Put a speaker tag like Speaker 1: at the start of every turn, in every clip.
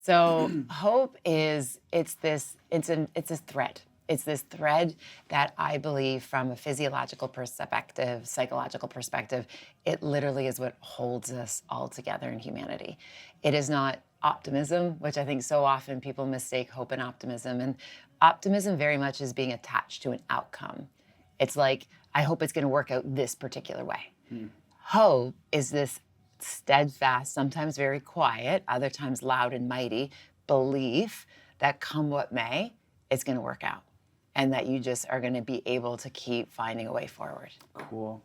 Speaker 1: So hope is, it's this thread. It's this thread that I believe from a physiological perspective, psychological perspective, it literally is what holds us all together in humanity. It is not optimism, which I think so often people mistake hope and optimism. And optimism very much is being attached to an outcome. It's like, I hope it's going to work out this particular way. Hope is this steadfast, sometimes very quiet, other times loud and mighty belief that come what may, it's going to work out. And that you just are going to be able to keep finding a way forward.
Speaker 2: Cool.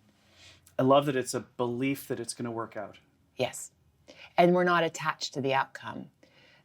Speaker 2: I love that it's a belief that it's going to work out.
Speaker 1: Yes. And we're not attached to the outcome.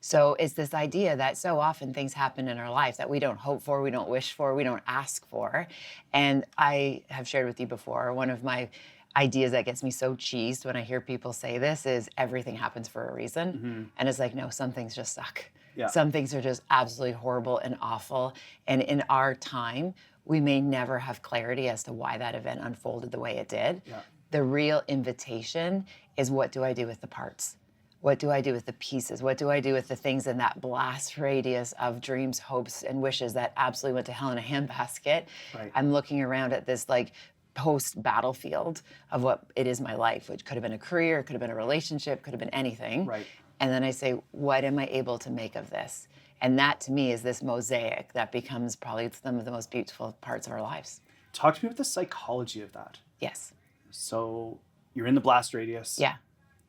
Speaker 1: So it's this idea that so often things happen in our life that we don't hope for, we don't wish for, we don't ask for. And I have shared with you before, one of my ideas that gets me so cheesed when I hear people say this is everything happens for a reason. And it's like, no, some things just suck.
Speaker 2: Yeah.
Speaker 1: Some things are just absolutely horrible and awful. And in our time, we may never have clarity as to why that event unfolded the way it did.
Speaker 2: Yeah.
Speaker 1: The real invitation is, what do I do with the parts? What do I do with the pieces? What do I do with the things in that blast radius of dreams, hopes, and wishes that absolutely went to hell in a handbasket?
Speaker 2: Right.
Speaker 1: I'm looking around at this like post-battlefield of what it is my life, which could have been a career, could have been a relationship, could have been anything.
Speaker 2: Right.
Speaker 1: And then I say, what am I able to make of this? And that to me is this mosaic that becomes probably some of the most beautiful parts of our lives.
Speaker 2: Talk to me about the psychology of that.
Speaker 1: Yes.
Speaker 2: So you're in the blast radius.
Speaker 1: Yeah.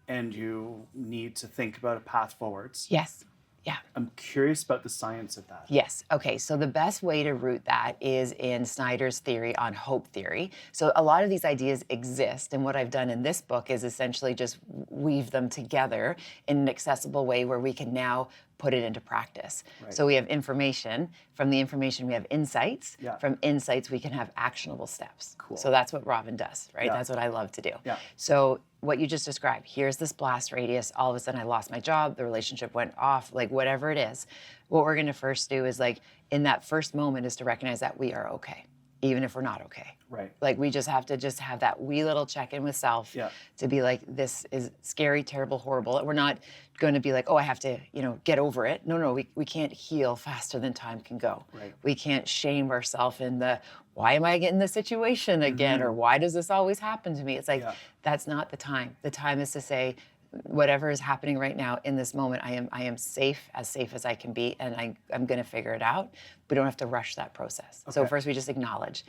Speaker 2: And you need to think about a path forwards.
Speaker 1: Yes. Yeah.
Speaker 2: I'm curious about the science of that.
Speaker 1: Yes. Okay. So the best way to root that is in Snyder's theory on hope theory. So a lot of these ideas exist. And what I've done in this book is essentially just weave them together in an accessible way where we can now put it into practice.
Speaker 2: Right.
Speaker 1: So we have information. From the information, we have insights.
Speaker 2: Yeah.
Speaker 1: From insights, we can have actionable steps.
Speaker 2: Cool.
Speaker 1: So that's what Robin does, right?
Speaker 2: Yeah.
Speaker 1: That's what I love to do.
Speaker 2: Yeah.
Speaker 1: So what you just described, here's this blast radius. All of a sudden I lost my job, the relationship went off, like whatever it is. What we're gonna first do is like, in that first moment is to recognize that we are okay, even if we're not okay.
Speaker 2: Right.
Speaker 1: Like we just have to just have that wee little check-in with self to be like, this is scary, terrible, horrible. We're not going to be like, oh, I have to, get over it. No, we can't heal faster than time can go.
Speaker 2: Right.
Speaker 1: We can't shame ourselves in the, why am I getting this situation again? Or why does this always happen to me? It's like, that's not the time. The time is to say, whatever is happening right now in this moment, I am safe as I can be, and I'm going to figure it out. We don't have to rush that process.
Speaker 2: Okay.
Speaker 1: So first we just acknowledge.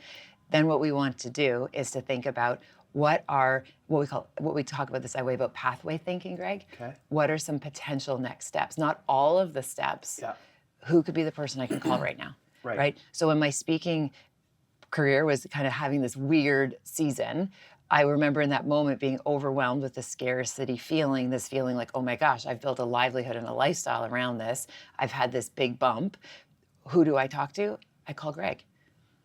Speaker 1: Then what we want to do is to think about what we talk about this way about pathway thinking, Greg.
Speaker 2: Okay.
Speaker 1: What are some potential next steps? Not all of the steps.
Speaker 2: Yeah.
Speaker 1: Who could be the person I can call right now?
Speaker 2: Right.
Speaker 1: So when my speaking career was kind of having this weird season, I remember in that moment being overwhelmed with the scarcity feeling, this feeling like, oh my gosh, I've built a livelihood and a lifestyle around this. I've had this big bump. Who do I talk to? I call Greg.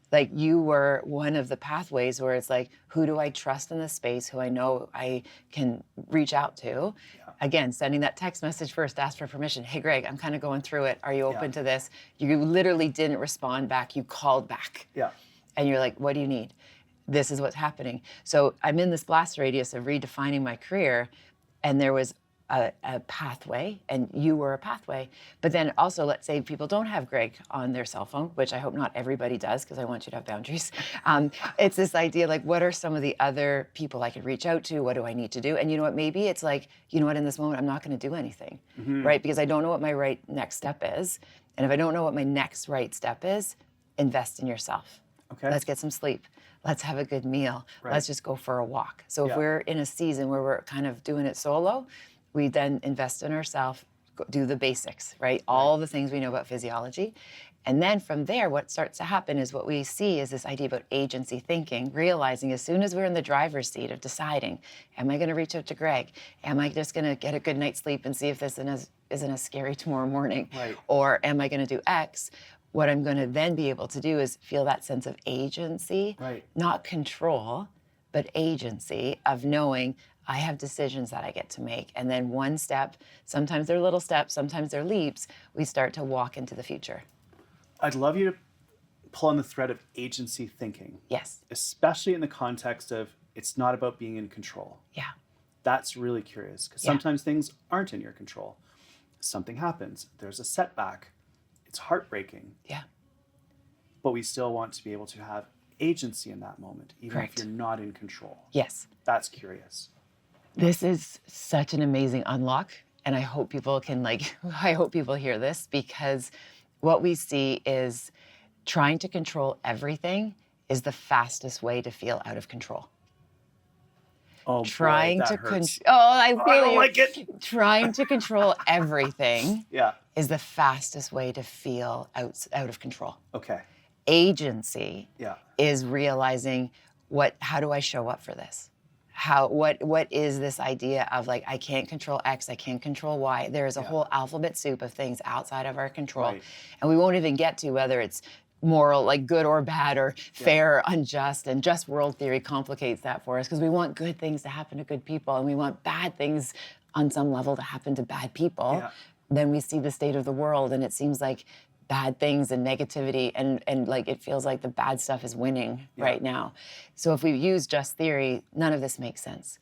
Speaker 1: Like, you were one of the pathways where it's like, who do I trust in this space, who I know I can reach out to? Yeah. Again, sending that text message first, ask for permission. Hey, Greg, I'm kind of going through it. Are you open to this? You literally didn't respond back. You called back.
Speaker 2: Yeah.
Speaker 1: And you're like, what do you need? This is what's happening. So I'm in this blast radius of redefining my career, and there was a pathway, and you were a pathway. But then also, let's say people don't have Greg on their cell phone, which I hope not everybody does, because I want you to have boundaries. It's this idea, like, what are some of the other people I could reach out to? What do I need to do? And you know what, maybe it's like, you know what, in this moment, I'm not going to do anything, right? Because I don't know what my right next step is. And if I don't know what my next right step is, invest in yourself.
Speaker 2: Okay.
Speaker 1: Let's get some sleep. Let's have a good meal.
Speaker 2: Right.
Speaker 1: Let's just go for a walk. So if we're in a season where we're kind of doing it solo, we then invest in ourselves, do the basics, right? All the things we know about physiology. And then from there, what starts to happen is what we see is this idea about agency thinking, realizing as soon as we're in the driver's seat of deciding, am I going to reach out to Greg? Am I just going to get a good night's sleep and see if this isn't as scary tomorrow morning?
Speaker 2: Right.
Speaker 1: Or am I going to do X? What I'm going to then be able to do is feel that sense of agency, not control, but agency of knowing I have decisions that I get to make. And then one step, sometimes they're little steps, sometimes they're leaps, we start to walk into the future.
Speaker 2: I'd love you to pull on the thread of agency thinking.
Speaker 1: Yes.
Speaker 2: Especially in the context of it's not about being in control.
Speaker 1: Yeah.
Speaker 2: That's really curious, because sometimes things aren't in your control. something happens. There's a setback. It's heartbreaking.
Speaker 1: Yeah.
Speaker 2: But we still want to be able to have agency in that moment, even
Speaker 1: Correct.
Speaker 2: if you're not in control.
Speaker 1: Yes.
Speaker 2: That's curious.
Speaker 1: This is such an amazing unlock. And I hope people can I hope people hear this, because what we see is trying to control everything is the fastest way to feel out of control.
Speaker 2: Oh,
Speaker 1: Trying
Speaker 2: boy,
Speaker 1: to
Speaker 2: that hurts.
Speaker 1: I feel
Speaker 2: I don't
Speaker 1: you.
Speaker 2: like it.
Speaker 1: Trying to control everything
Speaker 2: Yeah.
Speaker 1: is the fastest way to feel out of control.
Speaker 2: Okay.
Speaker 1: Agency
Speaker 2: Yeah.
Speaker 1: is realizing how do I show up for this? What is this idea of like, I can't control X, I can't control Y. There is a whole alphabet soup of things outside of our control.
Speaker 2: Right.
Speaker 1: And we won't even get to whether it's moral, like good or bad, or fair or unjust. And just world theory complicates that for us, because we want good things to happen to good people, and we want bad things on some level to happen to bad people.
Speaker 2: Yeah.
Speaker 1: Then we see the state of the world, and it seems like bad things and negativity, and like it feels like the bad stuff is winning right now. So if we use just theory, none of this makes sense.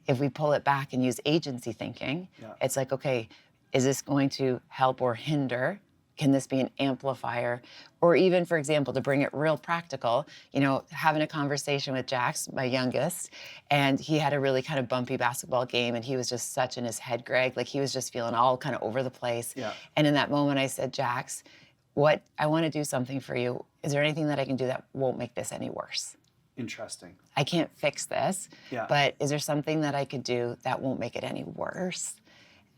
Speaker 1: If we pull it back and use agency thinking, it's like, okay, is this going to help or hinder? Can this be an amplifier? Or even, for example, to bring it real practical, having a conversation with Jax, my youngest, and he had a really kind of bumpy basketball game, and he was just such in his head, Greg, like he was just feeling all kind of over the place.
Speaker 2: Yeah.
Speaker 1: And in that moment, I said, Jax, I want to do something for you. Is there anything that I can do that won't make this any worse?
Speaker 2: Interesting.
Speaker 1: I can't fix this,
Speaker 2: Yeah.
Speaker 1: but is there something that I could do that won't make it any worse?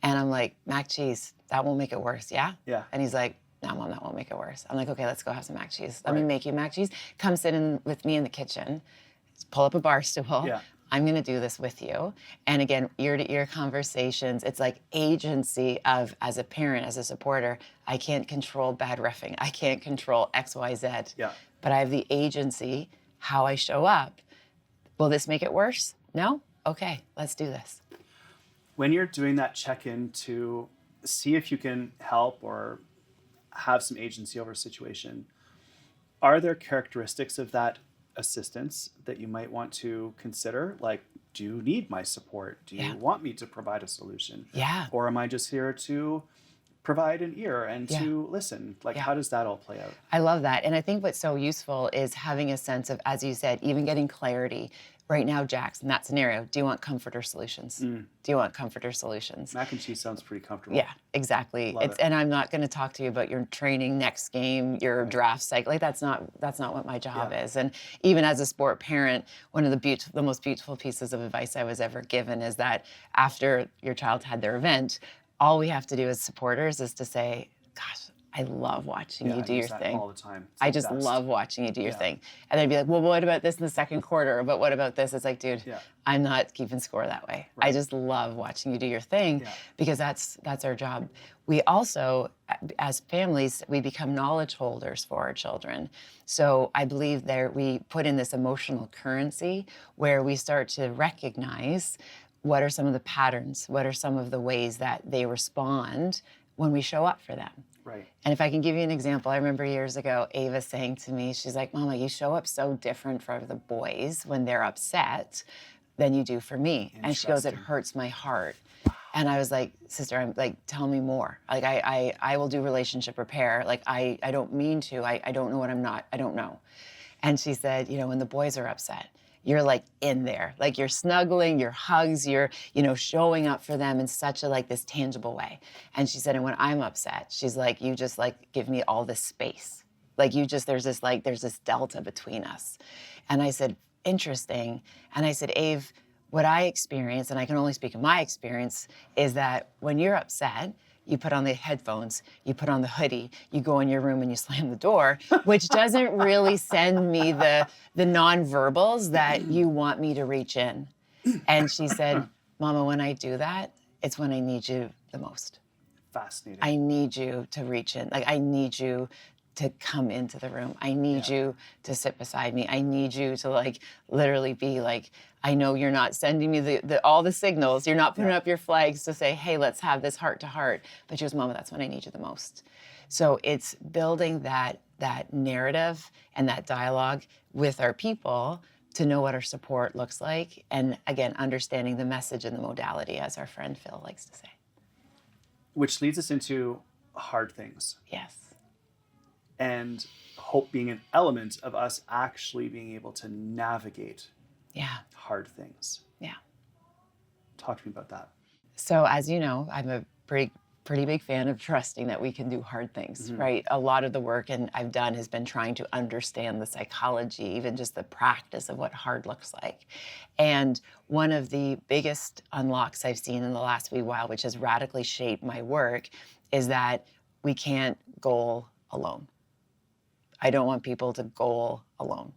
Speaker 1: And I'm like, mac cheese, that won't make it worse, yeah?
Speaker 2: Yeah.
Speaker 1: And he's like, no, Mom, that won't make it worse. I'm like, okay, let's go have some mac cheese. Let me make you mac cheese. Come sit in with me in the kitchen. Pull up a bar stool.
Speaker 2: Yeah.
Speaker 1: I'm going to do this with you. And again, ear-to-ear conversations. It's like agency of, as a parent, as a supporter, I can't control bad reffing. I can't control X, Y, Z.
Speaker 2: Yeah.
Speaker 1: But I have the agency, how I show up. Will this make it worse? No? Okay, let's do this.
Speaker 2: When you're doing that check-in to see if you can help or have some agency over a situation, are there characteristics of that assistance that you might want to consider? Like, do you need my support? Do you want me to provide a solution?
Speaker 1: Yeah.
Speaker 2: Or am I just here to provide an ear and to listen? Like, how does that all play out?
Speaker 1: I love that. And I think what's so useful is having a sense of, as you said, even getting clarity. Right now, Jax, in that scenario, do you want comforter solutions? Do you want comforter solutions?
Speaker 2: Mac and cheese sounds pretty comfortable.
Speaker 1: Yeah, exactly. And I'm not going to talk to you about your training next game, your draft cycle. Like that's not what my job is. And even as a sport parent, one of the most beautiful pieces of advice I was ever given is that after your child had their event, all we have to do as supporters is to say, gosh, I love watching you do your thing.
Speaker 2: All the time.
Speaker 1: I just love watching you do your thing. And they'd be like, well, what about this in the second quarter? But what about this? It's like, dude, I'm not keeping score that way. Right. I just love watching you do your thing because that's our job. We also, as families, we become knowledge holders for our children. So I believe we put in this emotional currency where we start to recognize what are some of the patterns, what are some of the ways that they respond when we show up for them.
Speaker 2: Right.
Speaker 1: And if I can give you an example, I remember years ago, Ava saying to me, she's like, Mama, you show up so different for the boys when they're upset than you do for me. And she goes, it hurts my heart. And I was like, sister, I'm like, tell me more. Like, I will do relationship repair. Like, I don't mean to. I don't know what I'm not. I don't know. And she said, when the boys are upset, you're like in there, like you're snuggling, your hugs, you're, showing up for them in such a this tangible way. And she said, and when I'm upset, she's like, you just give me all this space. Like there's this delta between us. And I said, interesting. And I said, Ave, what I experience, and I can only speak of my experience, is that when you're upset, you put on the headphones, you put on the hoodie, you go in your room and you slam the door, which doesn't really send me the nonverbals that you want me to reach in. And she said, Mama, when I do that, it's when I need you the most.
Speaker 2: Fascinating.
Speaker 1: I need you to reach in. Like, I need you to come into the room. I need you to sit beside me. I need you to literally be I know you're not sending me all the signals. You're not putting up your flags to say, hey, let's have this heart to heart. But she goes, Mama, that's when I need you the most. So it's building that narrative and that dialogue with our people to know what our support looks like. And again, understanding the message and the modality, as our friend Phil likes to say.
Speaker 2: Which leads us into hard things.
Speaker 1: Yes.
Speaker 2: And hope being an element of us actually being able to navigate hard things.
Speaker 1: Yeah.
Speaker 2: Talk to me about that.
Speaker 1: So as you know, I'm a pretty big fan of trusting that we can do hard things, right? A lot of the work I've done has been trying to understand the psychology, even just the practice of what hard looks like. And one of the biggest unlocks I've seen in the last wee while, which has radically shaped my work, is that we can't goal alone. I don't want people to goal alone.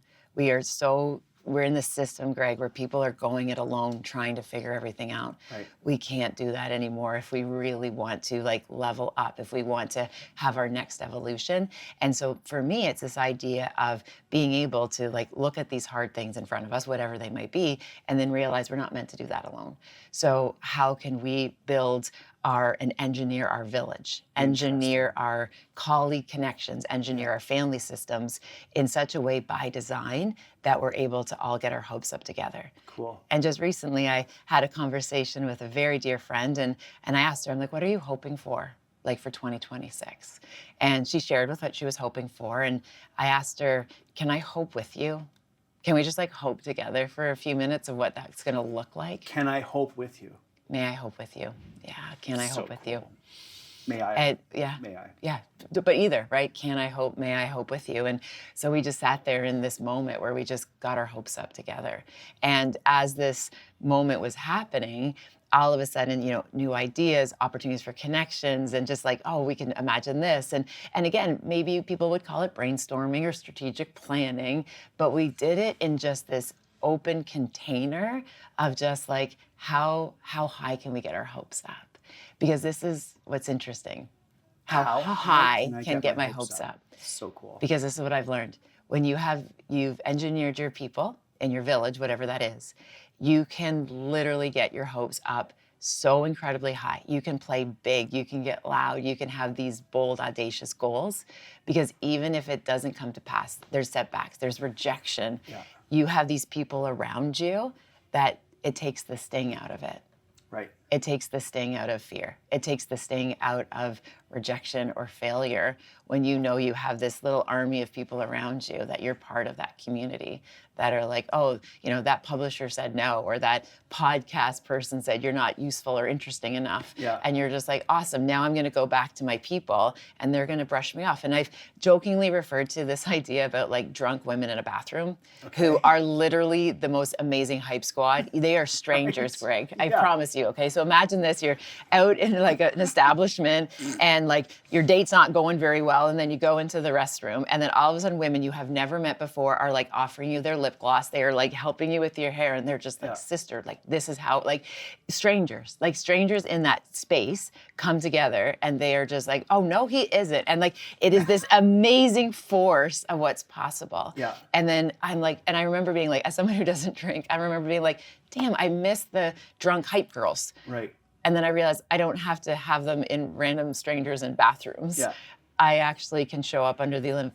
Speaker 1: We're in this system, Greg, where people are going it alone, trying to figure everything out.
Speaker 2: Right.
Speaker 1: We can't do that anymore if we really want to level up, if we want to have our next evolution. And so for me, it's this idea of being able to look at these hard things in front of us, whatever they might be, and then realize we're not meant to do that alone. So how can we build and engineer our village, engineer our colleague connections, engineer our family systems in such a way by design that we're able to all get our hopes up together.
Speaker 2: Cool.
Speaker 1: And just recently I had a conversation with a very dear friend and I asked her, I'm like, what are you hoping for? For 2026? And she shared with what she was hoping for. And I asked her, can I hope with you? Can we just hope together for a few minutes of what that's gonna look like?
Speaker 2: Can I hope with you?
Speaker 1: May I hope with you? Yeah, can I hope with you?
Speaker 2: May I?
Speaker 1: Yeah.
Speaker 2: May I?
Speaker 1: Yeah, but either, right? Can I hope, may I hope with you? And so we just sat there in this moment where we just got our hopes up together. And as this moment was happening, all of a sudden, new ideas, opportunities for connections, and just we can imagine this. And again, maybe people would call it brainstorming or strategic planning, but we did it in just this open container of just how high can we get our hopes up? Because this is what's interesting. How high can I get my hopes up?
Speaker 2: So cool.
Speaker 1: Because this is what I've learned. When you've engineered your people in your village, whatever that is, you can literally get your hopes up so incredibly high. You can play big, you can get loud, you can have these bold, audacious goals, because even if it doesn't come to pass, there's setbacks, there's rejection.
Speaker 2: Yeah.
Speaker 1: You have these people around you that it takes the sting out of it.
Speaker 2: Right.
Speaker 1: It takes the sting out of fear. It takes the sting out of rejection or failure when you know you have this little army of people around you, that you're part of that community, that are that publisher said no, or that podcast person said you're not useful or interesting enough.
Speaker 2: Yeah.
Speaker 1: And you're just awesome, now I'm gonna go back to my people and they're gonna brush me off. And I've jokingly referred to this idea about drunk women in a bathroom who are literally the most amazing hype squad. They are strangers, Greg, I promise you, okay? So imagine this, you're out in an establishment and your date's not going very well, and then you go into the restroom, and then all of a sudden women you have never met before are offering you their lip gloss, they are helping you with your hair, and they're just sister, this is how, strangers in that space come together, and they are just oh no, he isn't, and it is this amazing force of what's possible.
Speaker 2: Yeah.
Speaker 1: And then I'm and I remember being as someone who doesn't drink, I remember being damn, I miss the drunk hype girls.
Speaker 2: Right.
Speaker 1: And then I realized I don't have to have them in random strangers in bathrooms.
Speaker 2: Yeah.
Speaker 1: I actually can show up under the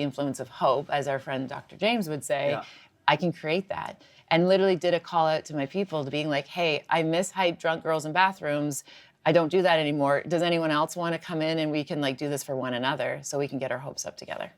Speaker 1: influence of hope, as our friend Dr. James would say.
Speaker 2: Yeah.
Speaker 1: I can create that. And literally did a call out to my people to being hey, I miss hype drunk girls in bathrooms. I don't do that anymore. Does anyone else want to come in and we can do this for one another so we can get our hopes up together?